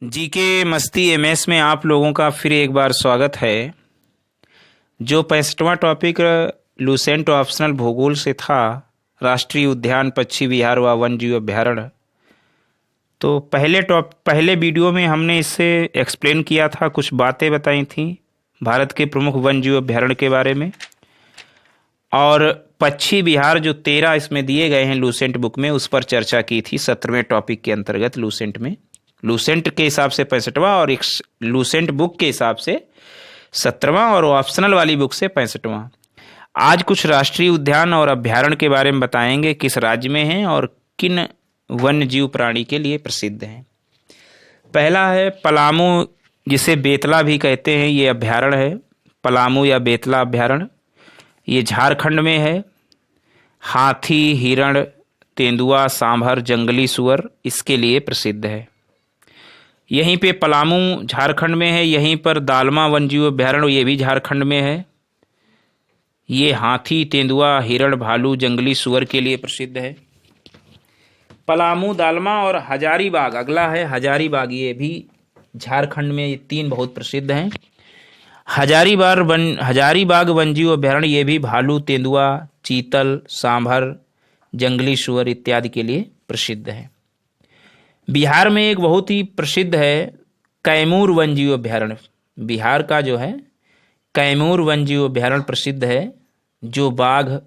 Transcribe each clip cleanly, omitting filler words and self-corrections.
GK मस्ती MS में आप लोगों का फिर एक बार स्वागत है। जो 65वां टॉपिक लूसेंट ऑप्शनल भूगोल से था, राष्ट्रीय उद्यान पक्षी विहार व वन जीव अभ्यारण्य। तो पहले वीडियो में हमने इससे एक्सप्लेन किया था, कुछ बातें बताई थी भारत के प्रमुख वन जीव अभ्यारण्य के बारे में, और पक्षी विहार जो 13 इसमें दिए गए हैं लूसेंट बुक में, उस पर चर्चा की थी 17वें टॉपिक के अंतर्गत। लूसेंट के हिसाब से 65वां और एक लूसेंट बुक के हिसाब से 17वां और ऑप्शनल वाली बुक से 65वां। आज कुछ राष्ट्रीय उद्यान और अभ्यारण्य के बारे में बताएंगे, किस राज्य में हैं और किन वन्य जीव प्राणी के लिए प्रसिद्ध हैं। पहला है पलामू, जिसे बेतला भी कहते हैं, ये अभ्यारण्य है। पलामू या बेतला अभ्यारण्य ये झारखंड में है। हाथी, हिरण, तेंदुआ, सांभर, जंगली सुअर इसके लिए प्रसिद्ध है। यहीं पे पलामू झारखंड में है। यहीं पर दालमा वन्यजीव अभ्यारण्य, ये भी झारखंड में है। ये हाथी, तेंदुआ, हिरण, भालू, जंगली सुअर के लिए प्रसिद्ध है। पलामू, दालमा और हजारीबाग, अगला है हजारीबाग, ये भी झारखंड में। ये 3 बहुत प्रसिद्ध हैं। हजारीबाग वन्यजीव अभ्यारण्य ये भी भालू, तेंदुआ, चीतल, सांभर, जंगली सुअर इत्यादि के लिए प्रसिद्ध है। बिहार में एक बहुत ही प्रसिद्ध है कैमूर वन्यजीव अभ्यारण्य। बिहार का जो है कैमूर वन्यजीव अभ्यारण्य प्रसिद्ध है, जो बाघ,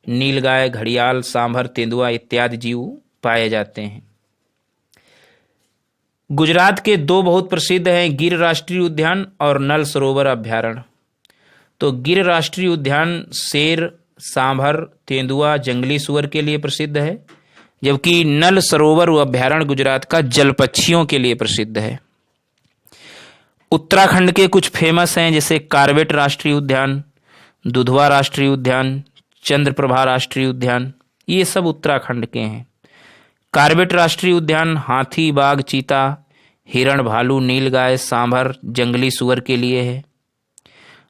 नीलगाय, घड़ियाल, सांभर, तेंदुआ इत्यादि जीव पाए जाते हैं। गुजरात के 2 बहुत प्रसिद्ध हैं, गिर राष्ट्रीय उद्यान और नल सरोवर अभ्यारण्य। तो गिर राष्ट्रीय उद्यान शेर, सांभर, तेंदुआ, जंगली सुअर के लिए प्रसिद्ध है, जबकि नल सरोवर अभ्यारण्य गुजरात का जल पक्षियों के लिए प्रसिद्ध है। उत्तराखंड के कुछ फेमस हैं, जैसे कार्बेट राष्ट्रीय उद्यान, दुधवा राष्ट्रीय उद्यान, चंद्रप्रभा राष्ट्रीय उद्यान, ये सब उत्तराखंड के हैं। कार्बेट राष्ट्रीय उद्यान हाथी, बाघ, चीता, हिरण, भालू, नीलगाय, सांभर, जंगली सुअर के लिए है।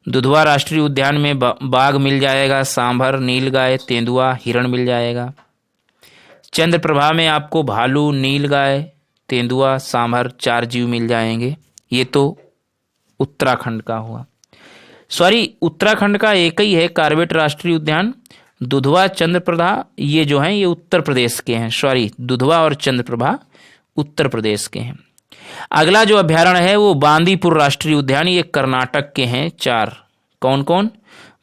दुधवा राष्ट्रीय उद्यान में बाघ मिल जाएगा, सांभर, नीलगाय, तेंदुआ, हिरण मिल जाएगा। चंद्रप्रभा में आपको भालू, नीलगाय, तेंदुआ, सांभर 4 जीव मिल जाएंगे। ये तो उत्तराखंड का हुआ। उत्तराखंड का एक ही है कार्बेट राष्ट्रीय उद्यान। दुधवा, चंद्रप्रभा ये जो हैं ये उत्तर प्रदेश के हैं। दुधवा और चंद्रप्रभा उत्तर प्रदेश के हैं। अगला जो अभ्यारण्य है वो बांदीपुर राष्ट्रीय उद्यान, ये कर्नाटक के हैं। 4 कौन कौन?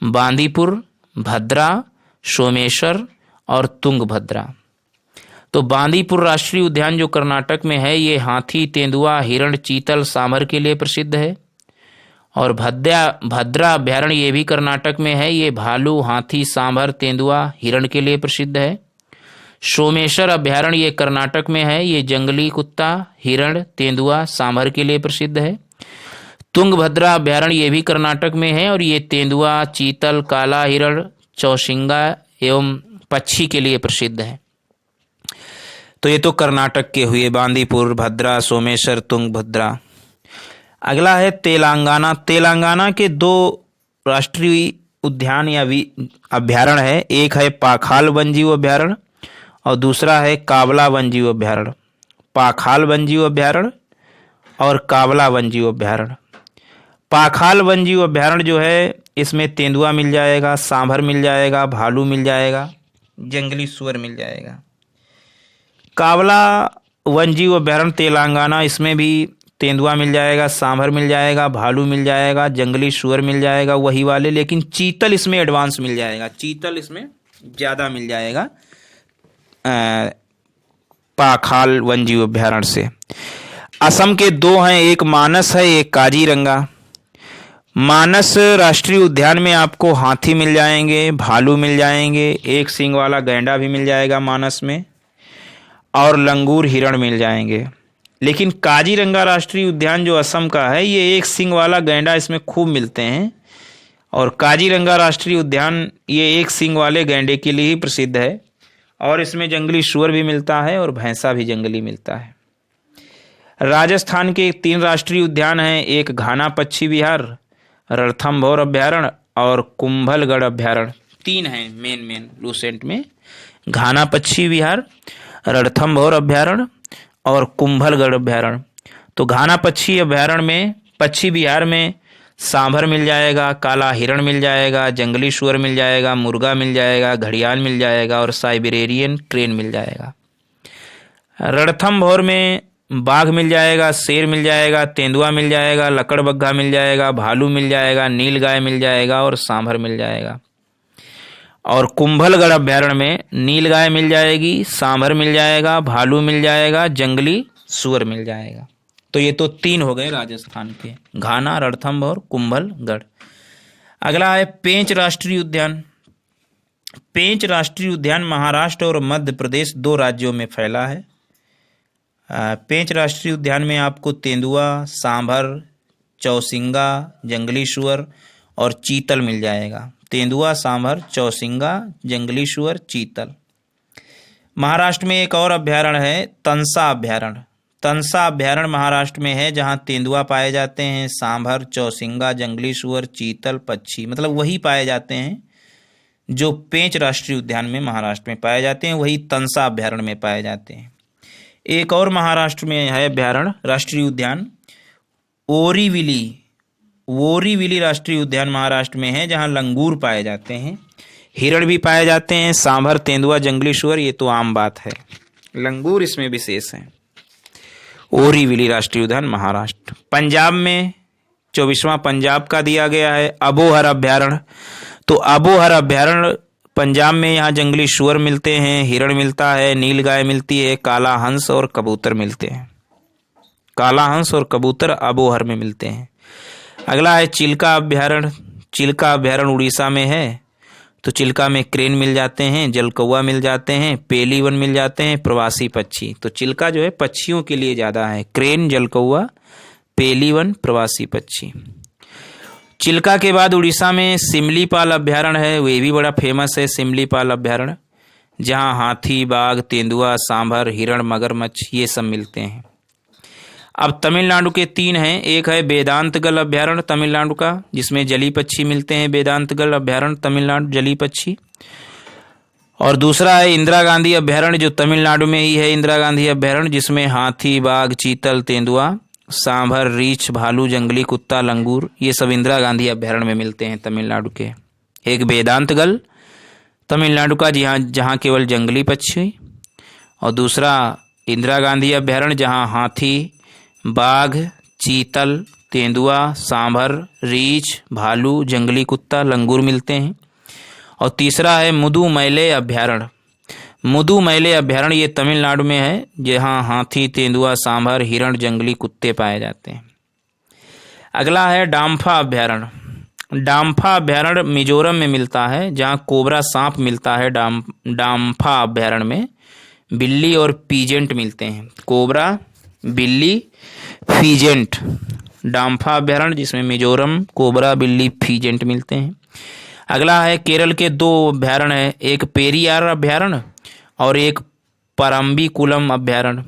बांदीपुर, भद्रा, सोमेश्वर और तुंगभद्रा। तो बांदीपुर राष्ट्रीय उद्यान जो कर्नाटक में है, ये हाथी, तेंदुआ, हिरण, चीतल, सांभर के लिए प्रसिद्ध है। और भद्रा अभ्यारण्य ये भी कर्नाटक में है, ये भालू, हाथी, सांभर, तेंदुआ, हिरण के लिए प्रसिद्ध है। सोमेश्वर अभ्यारण्य ये कर्नाटक में है, ये जंगली कुत्ता, हिरण, तेंदुआ, सांभर के लिए प्रसिद्ध है। तुंगभद्रा अभ्यारण्य ये भी कर्नाटक में है, और ये तेंदुआ, चीतल, काला हिरण, चौसिंगा एवं पक्षी के लिए प्रसिद्ध है। तो ये तो कर्नाटक के हुए, बांदीपुर, भद्रा, सोमेश्वर, तुंगभद्रा। अगला है तेलंगाना। तेलंगाना के 2 राष्ट्रीय उद्यान या अभ्यारण्य है। एक है पाखाल वन्यजीव अभ्यारण्य और दूसरा है कावला वन्यजीव अभ्यारण्य। पाखाल वन्यजीव अभ्यारण्य और कावला वन्यजीव अभ्यारण्य। पाखाल वन्यजीव अभ्यारण्य जो है, इसमें तेंदुआ मिल जाएगा, सांभर मिल जाएगा, भालू मिल जाएगा, जंगली सुअर मिल जाएगा। कावला वन्यजीव अभ्यारण्य तेलंगाना, इसमें भी तेंदुआ मिल जाएगा, सांभर मिल जाएगा, भालू मिल जाएगा, जंगली सुअर मिल जाएगा, वही वाले, लेकिन चीतल इसमें एडवांस मिल जाएगा। चीतल इसमें ज़्यादा मिल जाएगा पाखाल वन्यजीव अभ्यारण्य से। असम के 2 हैं, एक मानस है, एक काजीरंगा। मानस राष्ट्रीय उद्यान में आपको हाथी मिल जाएंगे, भालू मिल जाएंगे, एक सींग वाला गैंडा भी मिल जाएगा मानस में, और लंगूर, हिरण मिल जाएंगे। लेकिन काजीरंगा राष्ट्रीय उद्यान जो असम का है, ये एक सींग वाला गैंडा इसमें खूब मिलते हैं, और काजीरंगा राष्ट्रीय उद्यान ये एक सींग वाले गैंडे के लिए ही प्रसिद्ध है, और इसमें जंगली सुअर भी मिलता है और भैंसा भी जंगली मिलता है। राजस्थान के 3 राष्ट्रीय उद्यान हैं, एक घाना पक्षी विहार, रणथंभौर अभ्यारण्य और कुंभलगढ़ अभ्यारण्य। 3 हैं मेन लूसेंट में, घाना पक्षी विहार, रणथंभौर अभ्यारण्य और कुंभलगढ़ अभ्यारण्य। तो घाना पक्षी अभ्यारण्य में पक्षी विहार में सांभर मिल जाएगा, काला हिरण मिल जाएगा, जंगली सुअर मिल जाएगा, मुर्गा मिल जाएगा, घड़ियाल मिल जाएगा और साइबेरियन क्रेन मिल जाएगा। रणथंभौर में बाघ मिल जाएगा, शेर मिल जाएगा, तेंदुआ मिल जाएगा, लकड़बग्घा मिल जाएगा, भालू मिल जाएगा, नीलगाय मिल जाएगा और सांभर मिल जाएगा। और कुंभलगढ़ अभ्यारण्य में नीलगाय मिल जाएगी, सांभर मिल जाएगा, भालू मिल जाएगा, जंगली सुअर मिल जाएगा। तो ये तो 3 हो गए राजस्थान के, घाना, रणथंभौर और कुंभलगढ़। अगला है पेंच राष्ट्रीय उद्यान। पेंच राष्ट्रीय उद्यान महाराष्ट्र और मध्य प्रदेश 2 राज्यों में फैला है। पेंच राष्ट्रीय उद्यान में आपको तेंदुआ, सांभर, चौसिंगा, जंगली सुअर और चीतल मिल जाएगा। तेंदुआ, सांभर, चौसिंगा, जंगली सुअर, चीतल। महाराष्ट्र में एक और अभ्यारण्य है तंसा अभ्यारण्य। तंसा अभ्यारण्य महाराष्ट्र में है जहाँ तेंदुआ पाए जाते हैं, सांभर, चौसिंगा, जंगली सुअर, चीतल, पक्षी, मतलब वही पाए जाते हैं जो पेंच राष्ट्रीय उद्यान में महाराष्ट्र में पाए जाते हैं, वही तंसा अभ्यारण्य में पाए जाते हैं। एक और महाराष्ट्र में है अभ्यारण्य राष्ट्रीय उद्यान ओरीविली। ओरीविली राष्ट्रीय उद्यान महाराष्ट्र में है जहाँ लंगूर पाए जाते हैं, हिरण भी पाए जाते हैं, सांभर, तेंदुआ, जंगली सुअर, ये तो आम बात है, लंगूर इसमें विशेष है। ओरीविली राष्ट्रीय उद्यान महाराष्ट्र। पंजाब में 24वां पंजाब का दिया गया है अबोहर अभ्यारण्य। तो अबोहर अभ्यारण्य पंजाब में, यहाँ जंगली सुअर मिलते हैं, हिरण मिलता है, नीलगाय मिलती है, काला हंस और कबूतर मिलते हैं। काला हंस और कबूतर अबोहर में मिलते हैं। अगला है चिल्का अभ्यारण्य। चिल्का अभ्यारण्य उड़ीसा में है। तो चिल्का में क्रेन मिल जाते हैं, जलकौवा मिल जाते हैं, पेलीवन मिल जाते हैं, प्रवासी पक्षी। तो चिल्का जो है पक्षियों के लिए ज़्यादा है, क्रेन, जलकौवा, पेलीवन, प्रवासी पक्षी। चिल्का के बाद उड़ीसा में सिमलीपाल अभ्यारण्य है, वे भी बड़ा फेमस है सिमलीपाल अभ्यारण्य, जहाँ हाथी, बाघ, तेंदुआ, सांभर, हिरण, मगरमच्छ ये सब मिलते हैं। अब तमिलनाडु के 3 हैं। एक है वेदांतगल अभ्यारण्य तमिलनाडु का, जिसमें जली पक्षी मिलते हैं, वेदांतगल अभ्यारण्य तमिलनाडु, जली पक्षी। और दूसरा है इंदिरा गांधी अभ्यारण्य, जो तमिलनाडु में ही है, इंदिरा गांधी अभ्यारण्य, जिसमें हाथी, बाघ, चीतल, तेंदुआ, सांभर, रीछ, भालू, जंगली कुत्ता, लंगूर ये सब इंदिरा गांधी अभ्यारण्य में मिलते हैं तमिलनाडु के। एक वेदांतगल तमिलनाडु का, जहाँ केवल जंगली पक्षी, और दूसरा इंदिरा गांधी अभ्यारण्य जहाँ हाथी, बाघ, चीतल, तेंदुआ, सांभर, रीछ, भालू, जंगली कुत्ता, लंगूर मिलते हैं। और तीसरा है मुदुमैले अभ्यारण्य। मुदुमैले अभ्यारण्य ये तमिलनाडु में है, जहाँ हाथी, तेंदुआ, सांभर, हिरण, जंगली कुत्ते पाए जाते हैं। अगला है डाम्फा अभ्यारण्य। डाम्फा अभ्यारण्य मिजोरम में मिलता है, जहाँ कोबरा सांप मिलता है। डाम्फा अभ्यारण्य में बिल्ली और पीजेंट मिलते हैं, कोबरा, बिल्ली, फीजेंट। डाम्फा अभ्यारण्य जिसमें मिजोरम, कोबरा, बिल्ली, फीजेंट मिलते हैं। अगला है केरल के 2 अभ्यारण्य है, एक पेरियार अभ्यारण्य और एक पारम्बिकुलम अभ्यारण्य।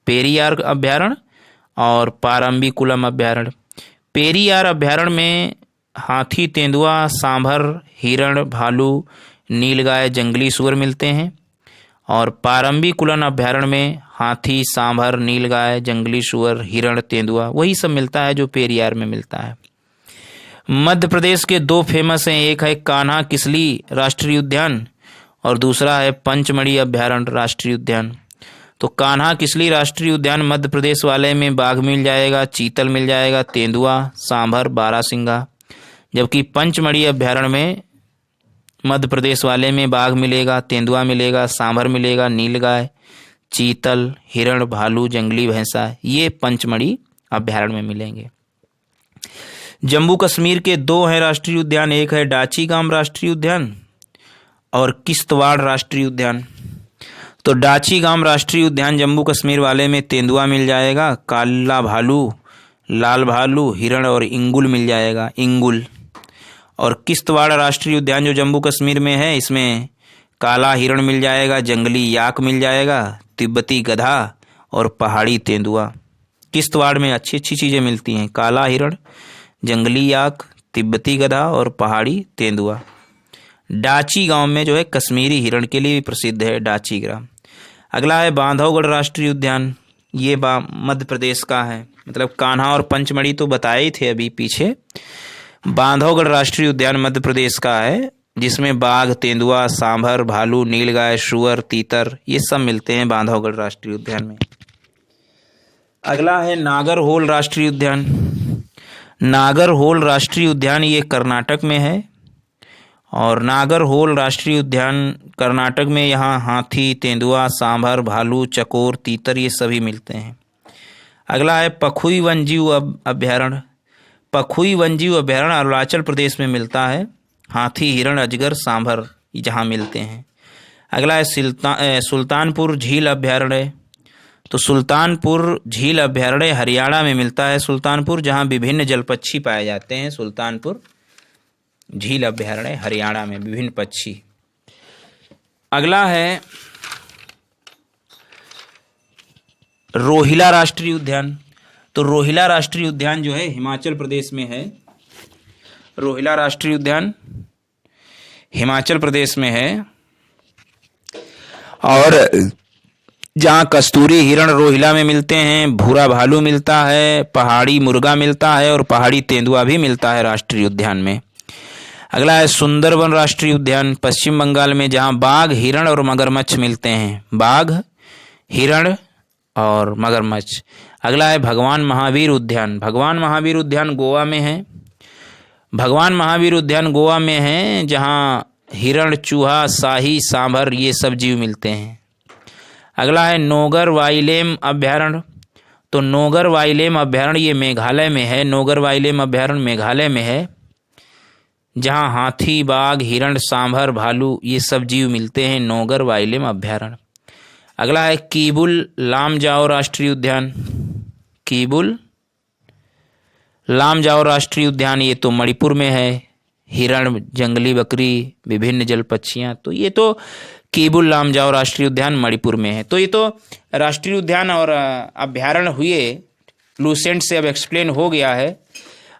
पेरियार अभ्यारण्य और पारम्बिकुलम अभ्यारण्य। पेरियार अभ्यारण्य में हाथी, तेंदुआ, सांभर, हिरण, भालू, नीलगाय, जंगली सुअर मिलते हैं। और पारम्बिकुलम अभ्यारण्य में हाथी, सांभर, नीलगाय, जंगली सुअर, हिरण, तेंदुआ वही सब मिलता है जो पेरियार में मिलता है। मध्य प्रदेश के 2 फेमस हैं, एक है कान्हा किसली राष्ट्रीय उद्यान और दूसरा है पंचमढ़ी अभ्यारण्य राष्ट्रीय उद्यान। तो कान्हा किसली राष्ट्रीय उद्यान मध्य प्रदेश वाले में बाघ मिल जाएगा, चीतल मिल जाएगा, तेंदुआ, सांभर, बारहसिंगा। जबकि पंचमढ़ी अभ्यारण्य में मध्य प्रदेश वाले में बाघ मिलेगा, तेंदुआ मिलेगा, सांभर मिलेगा, नीलगाय, चीतल, हिरण, भालू, जंगली भैंसा ये पंचमढ़ी अभ्यारण्य में मिलेंगे। जम्मू कश्मीर के 2 हैं राष्ट्रीय उद्यान, एक है डाचीगाम राष्ट्रीय उद्यान और किश्तवाड़ राष्ट्रीय उद्यान। तो डाचीगाम राष्ट्रीय उद्यान जम्मू कश्मीर वाले में तेंदुआ मिल जाएगा, काला भालू, लाल भालू, हिरण और इंगुल मिल जाएगा, इंगुल। और किश्तवाड़ राष्ट्रीय उद्यान जो जम्मू कश्मीर में है, इसमें काला हिरण मिल जाएगा, जंगली याक मिल जाएगा, तिब्बती गधा और पहाड़ी तेंदुआ। किश्तवाड़ में अच्छी अच्छी चीज़ें मिलती हैं, काला हिरण, जंगली याक, तिब्बती गधा और पहाड़ी तेंदुआ। डाची गांव में जो है कश्मीरी हिरण के लिए भी प्रसिद्ध है डाची ग्राम। अगला है बांधवगढ़ राष्ट्रीय उद्यान। ये मध्य प्रदेश का है, मतलब कान्हा और पंचमढ़ी तो बताए ही थे अभी पीछे। बांधवगढ़ राष्ट्रीय उद्यान मध्य प्रदेश का है, जिसमें बाघ, तेंदुआ, सांभर, भालू, नीलगाय, सुअर, तीतर ये सब मिलते हैं बांधवगढ़ राष्ट्रीय उद्यान में। अगला है नागरहोल राष्ट्रीय उद्यान। नागरहोल राष्ट्रीय उद्यान ये कर्नाटक में है, और नागरहोल राष्ट्रीय उद्यान कर्नाटक में यहाँ हाथी, तेंदुआ, सांभर, भालू, चकोर, तीतर ये सभी मिलते हैं। अगला है पखुई वन्यजीव अभ्यारण्य। पखुई वन्यजीव अभ्यारण्य अरुणाचल प्रदेश में मिलता है। हाथी, हिरण, अजगर, सांभर जहाँ मिलते हैं। अगला है सुल्तानपुर झील अभ्यारण्य। तो सुल्तानपुर झील अभ्यारण्य हरियाणा में मिलता है। सुल्तानपुर, जहाँ विभिन्न जलपक्षी पाए जाते हैं। सुल्तानपुर झील अभ्यारण्य हरियाणा में विभिन्न पक्षी। अगला है रोहिला राष्ट्रीय उद्यान। तो रोहिला राष्ट्रीय उद्यान जो है हिमाचल प्रदेश में है। रोहिला राष्ट्रीय उद्यान हिमाचल प्रदेश में है, और जहाँ कस्तूरी हिरण रोहिला में मिलते हैं, भूरा भालू मिलता है, पहाड़ी मुर्गा मिलता है और पहाड़ी तेंदुआ भी मिलता है राष्ट्रीय उद्यान में। अगला है सुंदरवन राष्ट्रीय उद्यान पश्चिम बंगाल में, जहाँ बाघ, हिरण और मगरमच्छ मिलते हैं। बाघ, हिरण और मगरमच्छ। अगला है भगवान महावीर उद्यान। भगवान महावीर उद्यान गोवा में है। भगवान महावीर उद्यान गोवा में है, जहाँ हिरण, चूहा, शाही, सांभर ये सब जीव मिलते हैं। अगला है नोगर वाइलेम अभ्यारण्य। तो नोगर वाइलेम अभ्यारण्य ये मेघालय में है। नोगर वाइलेम अभ्यारण्य मेघालय में है, जहाँ हाथी, बाघ, हिरण, सांभर, भालू ये सब जीव मिलते हैं। नोगर वाइलेम अभ्यारण्य। अगला है कीबुल लामजाओ राष्ट्रीय उद्यान। कीबुल लामजाओ राष्ट्रीय उद्यान ये तो मणिपुर में है। हिरण, जंगली बकरी, विभिन्न जल पक्षियाँ, तो ये तो कीबुल लामजाओ राष्ट्रीय उद्यान मणिपुर में है। तो ये तो राष्ट्रीय उद्यान और अभ्यारण्य हुए, लूसेंट से अब एक्सप्लेन हो गया है।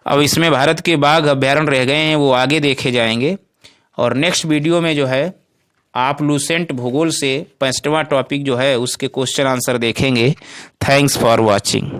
अब इसमें भारत के बाघ अभ्यारण्य रह गए हैं, वो आगे देखे जाएंगे। और नेक्स्ट वीडियो में जो है आप लूसेंट भूगोल से 65वां टॉपिक जो है उसके क्वेश्चन आंसर देखेंगे। Thanks for watching.